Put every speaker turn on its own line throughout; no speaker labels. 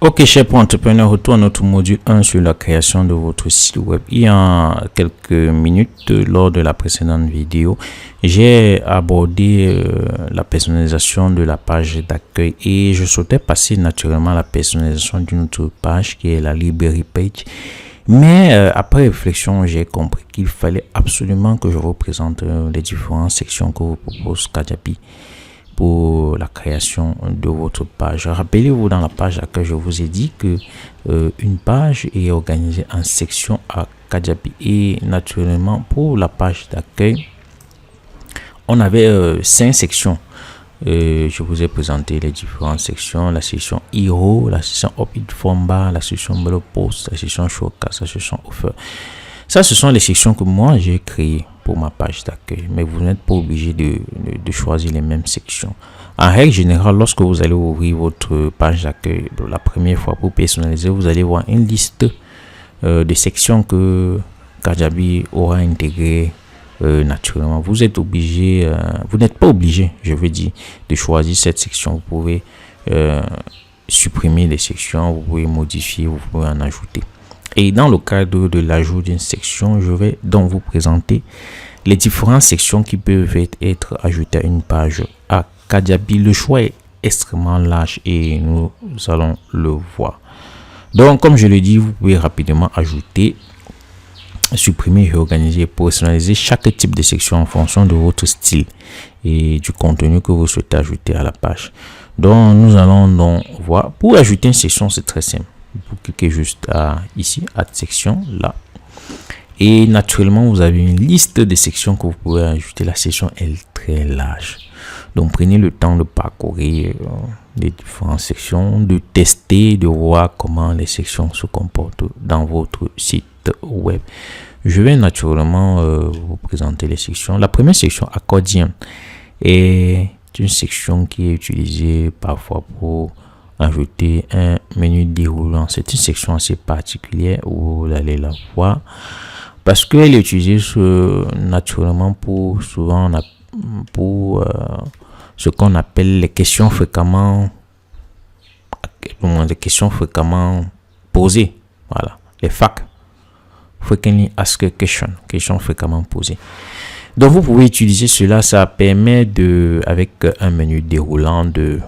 Ok, chers entrepreneurs, retour à notre module 1 sur la création de votre site web. Il y a quelques minutes, lors de la précédente vidéo, j'ai abordé la personnalisation de la page d'accueil et je souhaitais passer naturellement à la personnalisation d'une autre page qui est la librairie page. Mais après réflexion, j'ai compris qu'il fallait absolument que je vous présente les différentes sections que vous propose Kajabi pour la création de votre page. Rappelez-vous, dans la page d'accueil, je vous ai dit que une page est organisée en sections à Kajabi. Et naturellement, pour la page d'accueil, on avait 5 sections. Je vous ai présenté les différentes sections: la section Hero, la section Update Form Bar, la section Blog Post, la section Showcase, la section Offer. Ça, ce sont les sections que moi j'ai créées pour ma page d'accueil, mais vous n'êtes pas obligé de choisir les mêmes sections. En règle générale, lorsque vous allez ouvrir votre page d'accueil la première fois pour personnaliser, vous allez voir une liste de sections que Kajabi aura intégrées naturellement. Vous êtes obligé, vous n'êtes pas obligé, je veux dire, de choisir cette section. Vous pouvez supprimer les sections, vous pouvez modifier, vous pouvez en ajouter. Et dans le cadre de l'ajout d'une section, je vais donc vous présenter les différentes sections qui peuvent être ajoutées à une page à Kajabi. Le choix est extrêmement large et nous allons le voir. Donc, comme je le dis, vous pouvez rapidement ajouter, supprimer, réorganiser, personnaliser chaque type de section en fonction de votre style et du contenu que vous souhaitez ajouter à la page. Donc, nous allons donc voir. Pour ajouter une section, c'est très simple. Vous cliquez juste ici, à section, là. Et naturellement, vous avez une liste de sections que vous pouvez ajouter. La section est très large. Donc, prenez le temps de parcourir les différentes sections, de tester, de voir comment les sections se comportent dans votre site web. Je vais naturellement vous présenter les sections. La première section, accordion, est une section qui est utilisée parfois pour ajouter un menu déroulant. C'est une section assez particulière où vous allez la voir parce qu'elle est utilisée naturellement pour ce qu'on appelle les questions fréquemment posées. Voilà, les FAQ, frequently asked questions fréquemment posées. Donc vous pouvez utiliser cela. Ça permet avec un menu déroulant de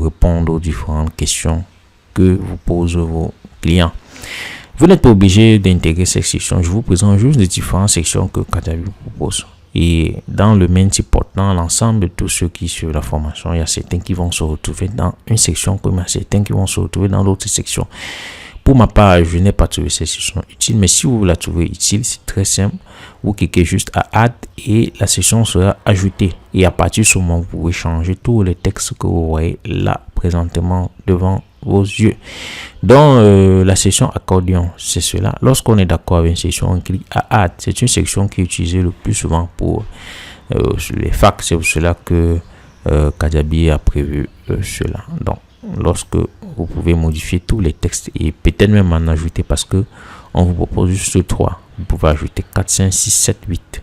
répondre aux différentes questions que vous posent vos clients. Vous n'êtes pas obligé d'intégrer cette section. Je vous présente juste les différentes sections que Kajabi vous propose. Et dans le main support, dans l'ensemble de tous ceux qui suivent la formation, il y a certains qui vont se retrouver dans une section comme il y a certains qui vont se retrouver dans d'autres sections. Pour ma part, je n'ai pas trouvé cette section utile, mais si vous la trouvez utile, c'est très simple. Vous cliquez juste à Add et la section sera ajoutée. Et à partir de ce moment, vous pouvez changer tous les textes que vous voyez là présentement devant vos yeux. Donc, la section accordion, c'est cela. Lorsqu'on est d'accord avec une section, on clique à Add. C'est une section qui est utilisée le plus souvent pour les FAQ. C'est pour cela que Kajabi a prévu cela. Donc, lorsque vous pouvez modifier tous les textes et peut-être même en ajouter parce que on vous propose juste 3. Vous pouvez ajouter 4, 5, 6, 7, 8.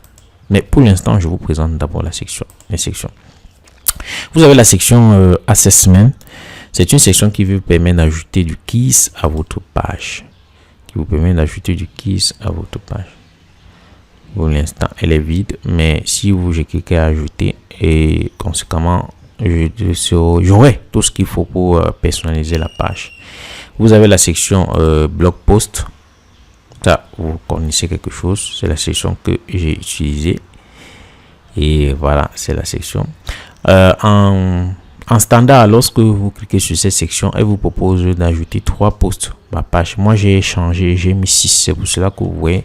Mais pour l'instant, je vous présente d'abord les sections. Vous avez la section Assessment. C'est une section qui vous permet d'ajouter du keys à votre page. Pour l'instant, elle est vide, mais si je clique à ajouter et conséquemment, j'aurai tout ce qu'il faut pour personnaliser la page. Vous avez la section blog post. Ça, vous connaissez quelque chose, c'est la section que j'ai utilisée. Et voilà, c'est la section. En standard, lorsque vous cliquez sur cette section, elle vous propose d'ajouter 3 posts à ma page. Moi, j'ai changé, j'ai mis 6. C'est pour cela que vous voyez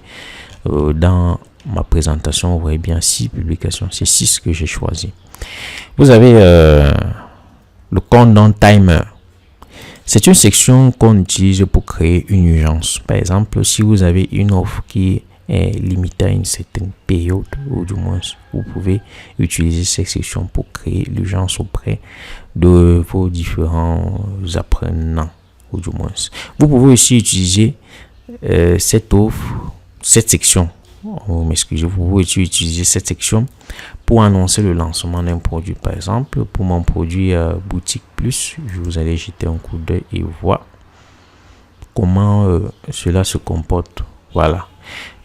dans ma présentation, vous voyez bien 6 publications. C'est 6 que j'ai choisi. Vous avez le countdown timer. C'est une section qu'on utilise pour créer une urgence. Par exemple, si vous avez une offre qui est limitée à une certaine période, ou du moins, vous pouvez utiliser cette section pour créer l'urgence auprès de vos différents apprenants, ou du moins. Vous pouvez aussi utiliser cette section m'excusez, vous pouvez utiliser cette section pour annoncer le lancement d'un produit. Par exemple, pour mon produit Boutique Plus, je vous allez jeter un coup d'œil et voir comment cela se comporte. Voilà.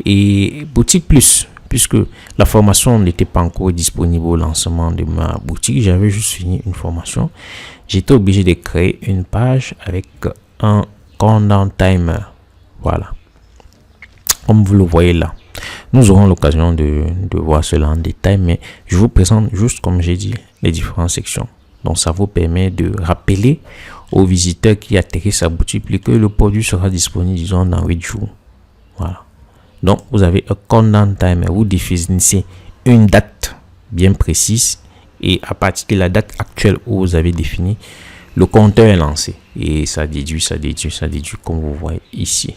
Et Boutique Plus, puisque la formation n'était pas encore disponible au lancement de ma boutique, j'avais juste fini une formation. J'étais obligé de créer une page avec un countdown timer. Voilà. Comme vous le voyez là. Nous aurons l'occasion de voir cela en détail, mais je vous présente juste, comme j'ai dit, les différentes sections. Donc, ça vous permet de rappeler aux visiteurs qui atterrissent à boutique que le produit sera disponible, disons, dans 8 jours. Voilà. Donc, vous avez un countdown timer. Vous définissez une date bien précise et à partir de la date actuelle où vous avez défini, le compteur est lancé. Et ça déduit, comme vous voyez ici.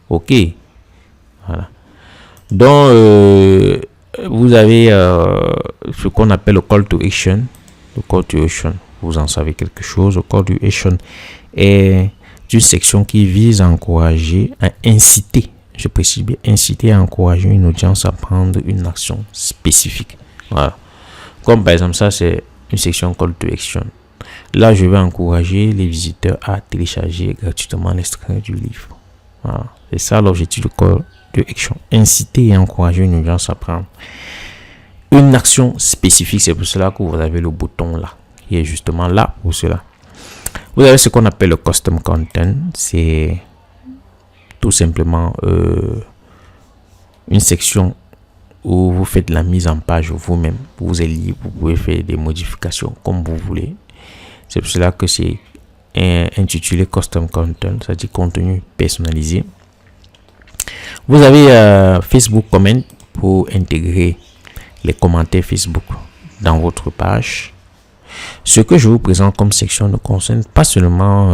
OK. Voilà. Donc, vous avez ce qu'on appelle le call to action. Le call to action, vous en savez quelque chose. Le call to action est une section qui vise à encourager, à inciter, je précise bien, inciter à encourager une audience à prendre une action spécifique. Voilà. Comme par exemple, ça, c'est une section call to action. Là, je vais encourager les visiteurs à télécharger gratuitement l'extrait du livre. Voilà. C'est ça l'objectif du call to action. Inciter et encourager une audience à prendre une action spécifique. C'est pour cela que vous avez le bouton là, qui est justement là pour cela. Vous avez ce qu'on appelle le custom content. C'est tout simplement une section où vous faites la mise en page vous-même. Vous êtes libre, vous pouvez faire des modifications comme vous voulez. C'est pour cela que c'est intitulé custom content, c'est-à-dire contenu personnalisé. Vous avez Facebook Comment pour intégrer les commentaires Facebook dans votre page. Ce que je vous présente comme section ne concerne pas seulement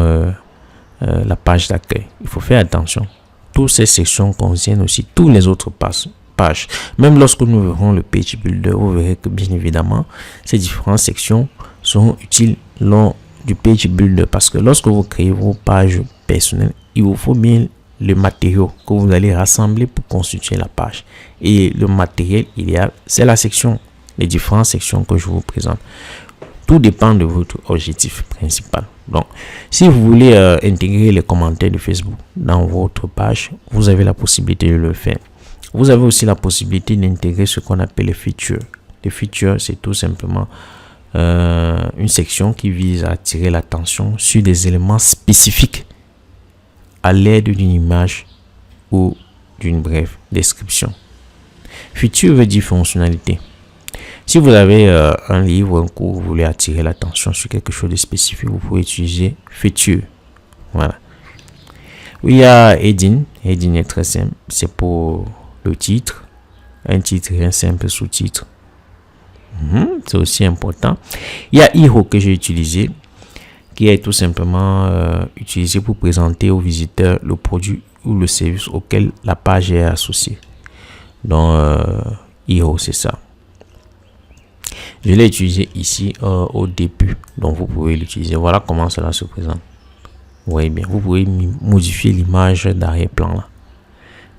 la page d'accueil. Il faut faire attention. Toutes ces sections concernent aussi toutes les autres pages. Même lorsque nous verrons le page builder, vous verrez que bien évidemment, ces différentes sections seront utiles lors du page builder parce que lorsque vous créez vos pages personnelles, il vous faut bien le matériau que vous allez rassembler pour constituer la page. Et le matériel idéal, c'est la section, les différentes sections que je vous présente. Tout dépend de votre objectif principal. Donc, si vous voulez intégrer les commentaires de Facebook dans votre page, vous avez la possibilité de le faire. Vous avez aussi la possibilité d'intégrer ce qu'on appelle les features. Les features, c'est tout simplement une section qui vise à attirer l'attention sur des éléments spécifiques à l'aide d'une image ou d'une brève description. Feature veut dire fonctionnalité. Si vous avez un livre, un cours, vous voulez attirer l'attention sur quelque chose de spécifique, vous pouvez utiliser feature. Voilà. Il y a Heading. Heading est très simple. C'est pour le titre. Un titre et un simple sous-titre. C'est aussi important. Il y a Hero que j'ai utilisé, qui est tout simplement utilisé pour présenter aux visiteurs le produit ou le service auquel la page est associée. Donc, Hero, c'est ça. Je l'ai utilisé ici au début. Donc, vous pouvez l'utiliser. Voilà comment cela se présente. Vous voyez bien. Vous pouvez modifier l'image d'arrière-plan là.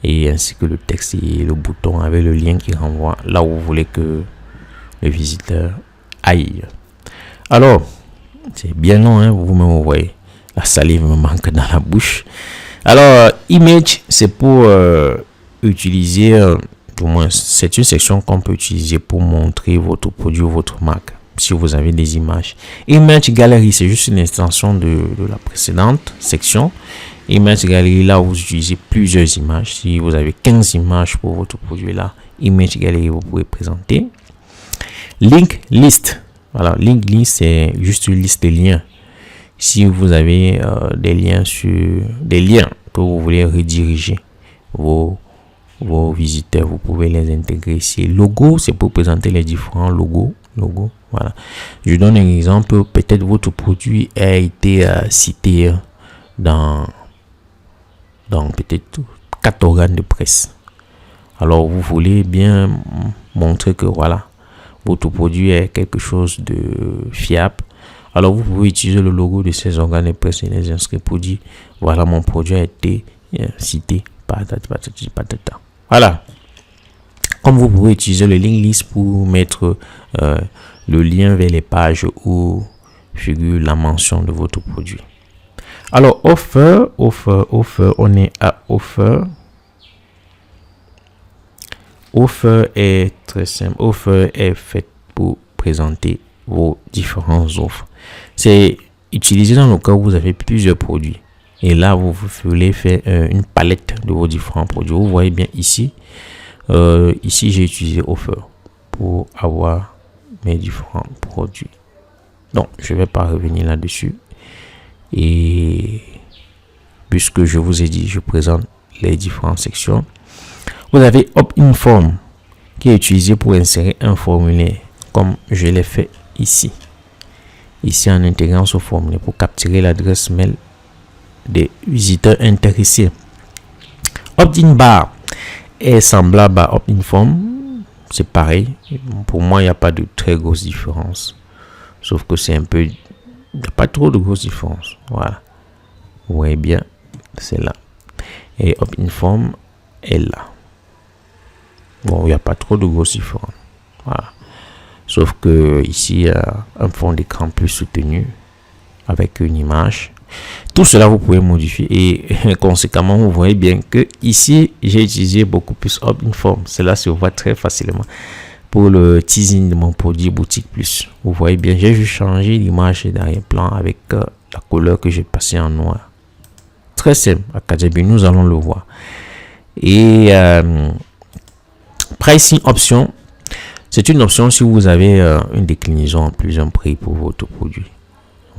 Et ainsi que le texte et le bouton avec le lien qui renvoie là où vous voulez que le visiteur aille. Alors, c'est bien long, hein, vous-même vous voyez. La salive me manque dans la bouche. Alors, image, c'est pour utiliser, du moins, c'est une section qu'on peut utiliser pour montrer votre produit ou votre marque. Si vous avez des images. Image Gallery, c'est juste une extension de la précédente section. Image Gallery, là où vous utilisez plusieurs images. Si vous avez 15 images pour votre produit là, Image Gallery, vous pouvez présenter. Link List. Voilà, link list, c'est juste une liste de liens. Si vous avez des liens que vous voulez rediriger vos visiteurs, vous pouvez les intégrer ici. Logo, c'est pour présenter les différents logos. Voilà. Je donne un exemple. Peut-être votre produit a été cité dans peut-être 4 organes de presse. Alors, vous voulez bien montrer que voilà, votre produit est quelque chose de fiable. Alors, vous pouvez utiliser le logo de ces organes de presse et les inscrits pour dire voilà, mon produit a été cité. Voilà. Comme vous pouvez utiliser le link list pour mettre le lien vers les pages où figure la mention de votre produit. Alors, offer, on est à offer. Offer est très simple. Offer est fait pour présenter vos différentes offres. C'est utilisé dans le cas où vous avez plusieurs produits. Et là, vous voulez faire une palette de vos différents produits. Vous voyez bien ici. Ici, j'ai utilisé offer pour avoir mes différents produits. Donc, je ne vais pas revenir là-dessus. Et puisque je vous ai dit, je présente les différentes sections. Vous avez opt-in form qui est utilisé pour insérer un formulaire comme je l'ai fait ici. Ici, en intégrant ce formulaire pour capturer l'adresse mail des visiteurs intéressés. Opt-in bar est semblable à opt-in form. C'est pareil. Pour moi, il n'y a pas de très grosse différence. Sauf que c'est un peu... Il n'y a pas trop de grosse différence. Voilà. Vous voyez bien. C'est là. Et opt-in form est là. Bon, il n'y a pas trop de grosses différences. Voilà. Sauf que ici, il y a un fond d'écran plus soutenu avec une image. Tout cela, vous pouvez modifier et conséquemment, vous voyez bien que ici, j'ai utilisé beaucoup plus opt-in form. Cela se voit très facilement pour le teasing de mon produit boutique plus. Vous voyez bien, j'ai juste changé l'image d'arrière-plan avec la couleur que j'ai passée en noir. Très simple, à Kajabi, nous allons le voir. Et pricing option, c'est une option si vous avez une déclinaison en plusieurs prix pour votre produit.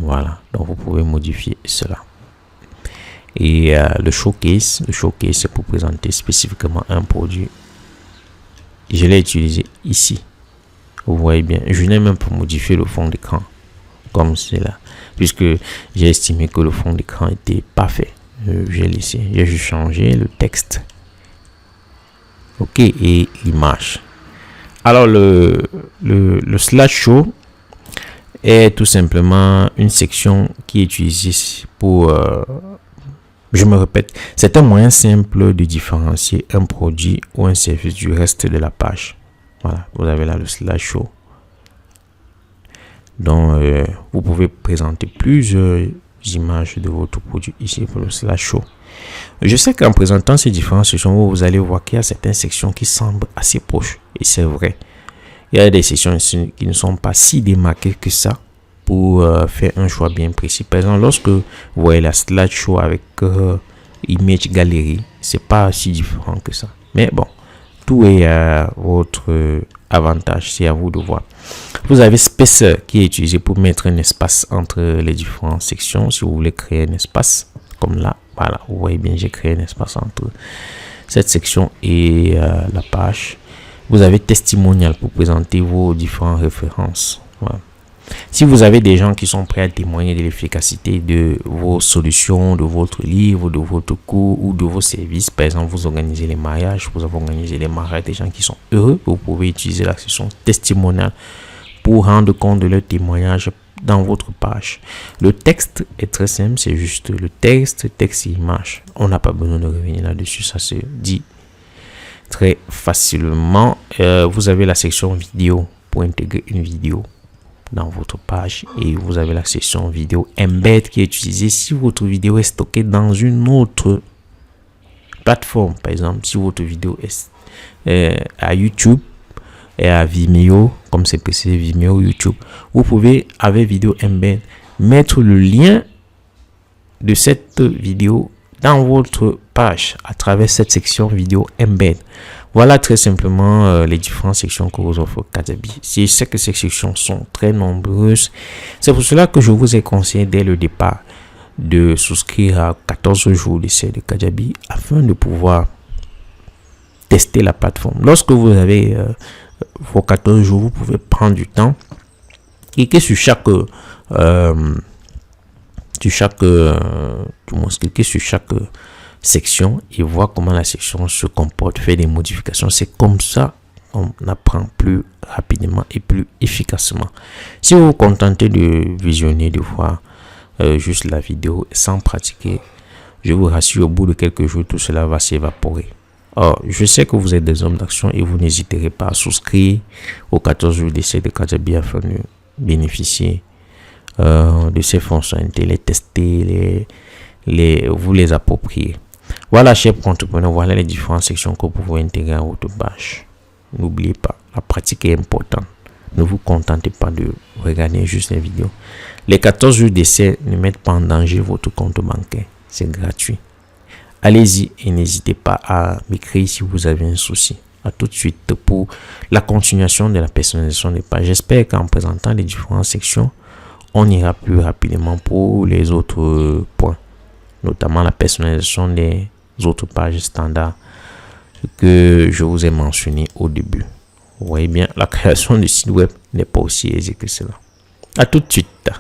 Voilà, donc vous pouvez modifier cela. Et le showcase c'est pour présenter spécifiquement un produit. Je l'ai utilisé ici. Vous voyez bien, je n'ai même pas modifié le fond d'écran comme cela, puisque j'ai estimé que le fond d'écran était parfait. J'ai laissé, j'ai juste changé le texte. Ok, et l'image. Alors le slideshow est tout simplement une section qui est utilisée pour, je me répète, c'est un moyen simple de différencier un produit ou un service du reste de la page. Voilà, vous avez là le slideshow. Donc, vous pouvez présenter plusieurs images de votre produit ici pour le slideshow. Je sais qu'en présentant ces différentes sections, vous allez voir qu'il y a certaines sections qui semblent assez proches. Et c'est vrai. Il y a des sections ici qui ne sont pas si démarquées que ça pour faire un choix bien précis. Par exemple, lorsque vous voyez la slideshow avec Image Gallery, c'est pas si différent que ça. Mais bon, tout est à votre avantage. C'est à vous de voir. Vous avez Spacer qui est utilisé pour mettre un espace entre les différentes sections. Si vous voulez créer un espace comme là. Voilà, vous voyez bien, j'ai créé un espace entre cette section et la page. Vous avez Testimonial pour présenter vos différentes références. Voilà. Si vous avez des gens qui sont prêts à témoigner de l'efficacité de vos solutions, de votre livre, de votre cours ou de vos services, par exemple, vous organisez les mariages, vous avez organisé les mariages des gens qui sont heureux, vous pouvez utiliser la section Testimonial pour rendre compte de leur témoignage dans votre page. Le texte est très simple, c'est juste le texte et image. On n'a pas besoin de revenir là-dessus, ça se dit très facilement. Vous avez la section vidéo pour intégrer une vidéo dans votre page et vous avez la section vidéo embed qui est utilisée si votre vidéo est stockée dans une autre plateforme. Par exemple, si votre vidéo est à YouTube et à Vimeo, comme c'est précisé Vimeo, YouTube, vous pouvez avec vidéo embed mettre le lien de cette vidéo dans votre page à travers cette section vidéo embed. Voilà très simplement les différentes sections que vous offre Kajabi. Je sais que ces sections sont très nombreuses. C'est pour cela que je vous ai conseillé dès le départ de souscrire à 14 jours d'essai de Kajabi afin de pouvoir tester la plateforme. Lorsque vous avez vos 14 jours, vous pouvez prendre du temps et que sur chaque section et voir comment la section se comporte, faire des modifications. C'est comme ça qu'on apprend plus rapidement et plus efficacement. Si vous vous contentez de visionner, de voir juste la vidéo sans pratiquer, je vous rassure, au bout de quelques jours, tout cela va s'évaporer. Or, je sais que vous êtes des hommes d'action et vous n'hésiterez pas à souscrire aux 14 jours d'essai de Kajabi afin de bénéficier de ces fonctionnalités, les tester, vous les approprier. Voilà, chers entrepreneurs, voilà les différentes sections que vous pouvez intégrer à votre page. N'oubliez pas, la pratique est importante. Ne vous contentez pas de regarder juste les vidéos. Les 14 jours d'essai ne mettent pas en danger votre compte bancaire. C'est gratuit. Allez-y et n'hésitez pas à m'écrire si vous avez un souci. À tout de suite pour la continuation de la personnalisation des pages. J'espère qu'en présentant les différentes sections, on ira plus rapidement pour les autres points, notamment la personnalisation des autres pages standards que je vous ai mentionné au début. Vous voyez bien, la création du site web n'est pas aussi aisée que cela. À tout de suite.